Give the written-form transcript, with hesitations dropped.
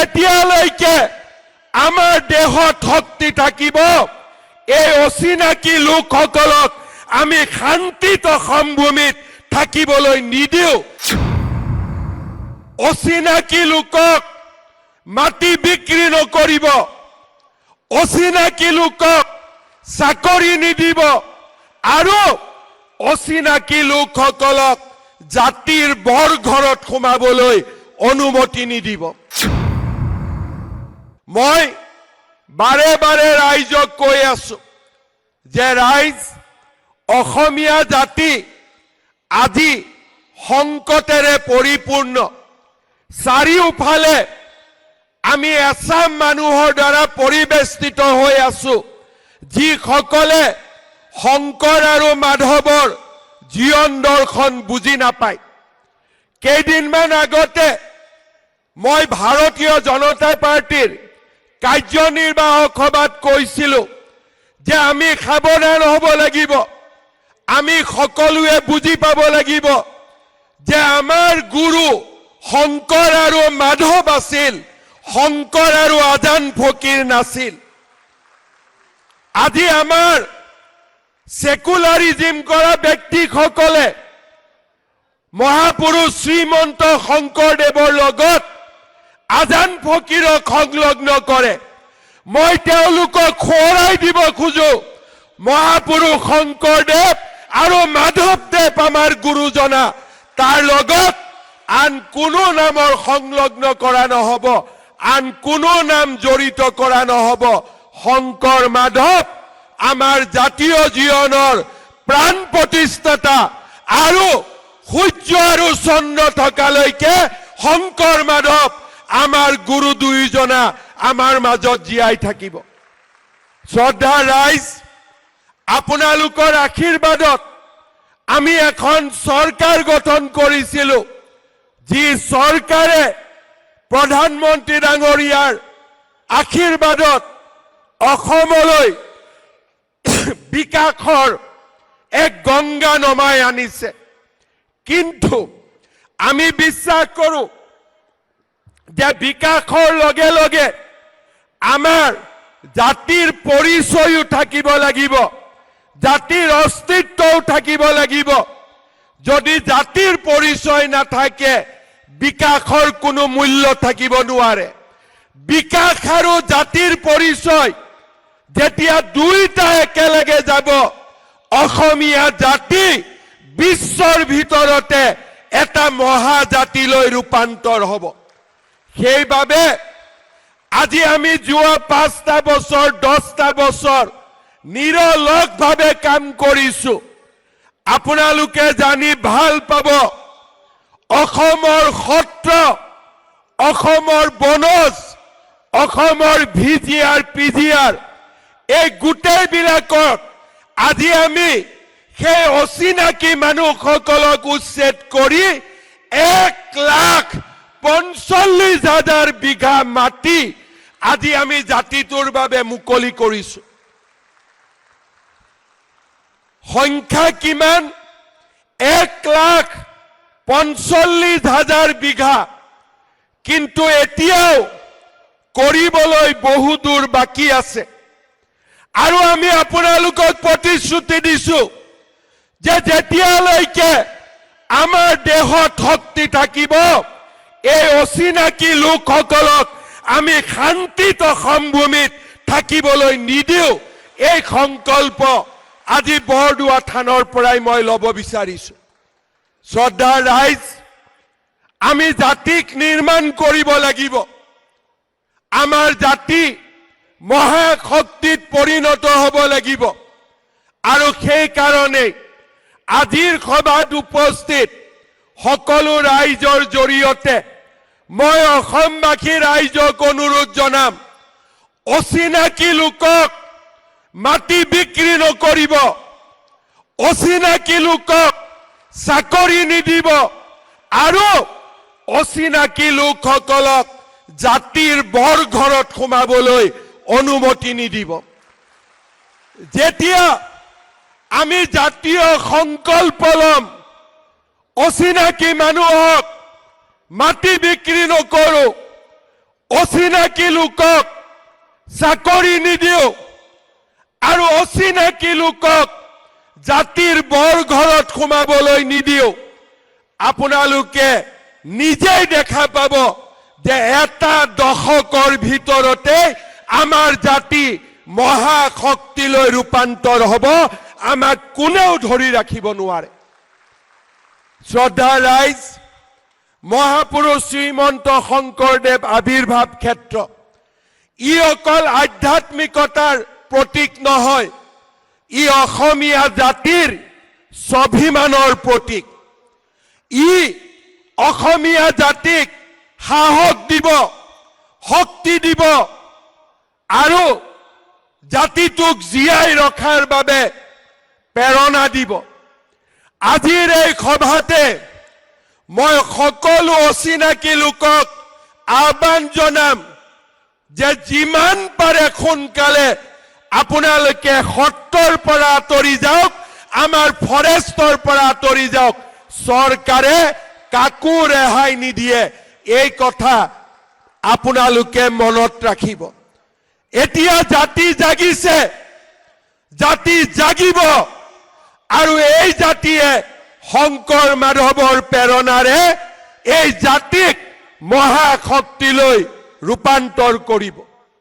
যেতিয়ালৈকে আমাৰ দেহত শক্তি থাকিব এই অচিনাকি লোকসকলক আমি শান্তিত অসম ভূমিত থাকিবলৈ নিদিওঁ অচিনাকি লোকক মাটি বিক্ৰী নকৰিব অচিনাকি লোকক চাকৰি নিদিব আৰু অচিনাকি লোকসকলক জাতিৰ বৰঘৰত সোমাবলৈ অনুমতি নিদিব মই বাৰে বাৰে ৰাইজক কৈ আছো যে ৰাইজ অসমীয়া জাতি আজি সংকটেৰে পৰিপূৰ্ণ চাৰিওফালে আমি এছাম মানুহৰ দ্বাৰা পৰিবেষ্টিত হৈ আছো যিসকলে শংকৰ আৰু মাধৱৰ জীৱন দৰ্শন বুজি নাপায় কেইদিনমান আগতে মই ভাৰতীয় জনতা পাৰ্টিৰ কাৰ্যনিৰ্বাহক সভাত কৈছিলো যে আমি সাৱধান হ'ব লাগিব আমি সকলোৱে বুজি পাব লাগিব যে আমাৰ গুৰু শংকৰ আৰু মাধৱ আছিল শংকৰ আৰু আজান ফকীৰ নাছিল আজি আমাৰ সেকুলাৰিজম কৰা ব্যক্তিসকলে মহাপুৰুষ শ্ৰীমন্ত শংকৰদেৱৰ লগত আজান ফকীৰক সংলগ্ন কৰে মই তেওঁলোকক খোৰাই দিব খোজো মহাপুৰুষ শংকৰদেৱ আৰু মাধৱদেৱ আমাৰ গুৰুজনা তাৰ লগত আন কোনো নামৰ সংলগ্ন কৰা নহব আন কোনো নাম জড়িত কৰা নহব শংকৰ মাধৱ আমাৰ জাতীয় জীৱনৰ প্ৰাণ প্ৰতিষ্ঠাতা আৰু সূৰ্য আৰু চন্দ্ৰ থকালৈকে শংকৰ মাধৱ আমাৰ গুৰু দুইজনা আমাৰ মাজত জীয়াই থাকিব শ্ৰদ্ধা ৰাইজ আপোনালোকৰ আশীৰ্বাদত আমি এখন চৰকাৰ গঠন কৰিছিলো যি চৰকাৰে প্ৰধানমন্ত্ৰী ডাঙৰীয়াৰ আশীৰ্বাদত অসমলৈ বিকাশৰ এক গংগা নমাই আনিছে কিন্তু আমি বিশ্বাস কৰো যে বিকাশৰ লগে লগে আমাৰ জাতিৰ পৰিচয়ও থাকিব লাগিব জাতিৰ অস্তিত্বও থাকিব লাগিব যদি জাতিৰ পৰিচয় নাথাকে বিকাশৰ কোনো মূল্য থাকিব নোৱাৰে বিকাশ আৰু জাতিৰ পৰিচয় যেতিয়া দুইটা একেলগে যাব অসমীয়া জাতি বিশ্বৰ ভিতৰতে এটা মহাজাতিলৈ ৰূপান্তৰ হ'ব সেইবাবে আজি আমি যোৱা 5টা বছৰ 10টা বছৰ নিৰলসভাৱে কাম কৰিছো আপোনালোকে জানি ভাল পাব অসমৰ সত্ৰ অসমৰ বনজ অসমৰ ভিজিআৰ পিজিআৰ এই গোটেইবিলাকক আজি আমি সেই অচিনাকি মানুহসকলক উচ্ছেদ কৰি 1,45,000 বিঘা মাটি আজি আমি জাতিটোৰ বাবে মুকলি কৰিছো সংখ্যা কিমান 1,45,000 বিঘা কিন্তু এতিয়াও কৰিবলৈ বহু দূৰ বাকি আছে আৰু আমি আপোনালোকক প্ৰতিশ্ৰুতি দিছো যে যেতিয়ালৈকে আমাৰ দেহত শক্তি থাকিব এই অচিনাকি লোকসকলক আমি শান্তিত অসম ভূমিত থাকিবলৈ নিদিওঁ এই সংকল্প আজি বৰদোৱা থানৰ পৰাই মই ল'ব বিচাৰিছো শ্ৰদ্ধা ৰাইজ আমি জাতিক নিৰ্মাণ কৰিব লাগিব আমাৰ জাতি মহাশক্তিত পৰিণত হ'ব লাগিব আৰু সেই কাৰণে আজিৰ সভাত উপস্থিত সকলো ৰাইজৰ জৰিয়তে মই অসমবাসী ৰাইজক অনুৰোধ জনাম অচিনাকি লোকক মাটি বিক্ৰী নকৰিব অচিনাকি লোকক চাকৰি নিদিব আৰু অচিনাকি লোকসকলক জাতিৰ বৰঘৰত সোমাবলৈ অনুমতি নিদিব যেতিয়া আমি জাতীয় সংকল্প লম অচিনাকি মানুহক মাটি বিক্ৰী নকৰো অচিনাকি লোকক চাকৰি নিদিও আৰু অচিনাকি লোকক জাতিৰ বৰ ঘৰত সোমাবলৈ নিদিও। আপোনালোকে নিজেই দেখা পাব যে এটা দশকৰ ভিতৰতে আমাৰ জাতি মহাশক্তিলৈ ৰূপান্তৰ হ'ব। আমাক কোনেও ধৰি ৰাখিব নোৱাৰে। শ্ৰদ্ধা ৰাইজ, মহাপুৰুষ শ্ৰীমন্ত শংকৰদেৱ আবিৰ্ভাৱ ক্ষেত্ৰ ই অকল আধ্যাত্মিকতাৰ প্ৰতীক নহয়, ই অসমীয়া জাতিৰ স্বাভিমানৰ প্ৰতীক। ই অসমীয়া জাতিক সাহস দিব, শক্তি দিব আৰু জাতিটোক জীয়াই ৰখাৰ বাবে প্ৰেৰণা দিব। আজিৰ এই সভাতে মই সকলো অচিনাকি লোকক আহ্বান জনাম যে যিমান পাৰে সোনকালে আপোনালোকে সত্ৰৰ পৰা আঁতৰি যাওক, আমাৰ ফৰেষ্টৰ পৰা আঁতৰি যাওক। চৰকাৰে কাকো ৰেহাই নিদিয়ে, এই কথা আপোনালোকে মনত ৰাখিব। এতিয়া জাতি জাগিছে, জাতি জাগিব আৰু এই জাতিয়ে শংকৰ মাধৱৰ প্ৰেৰণাৰে এই জাতিক মহাশক্তিলৈ ৰূপান্তৰ কৰিব।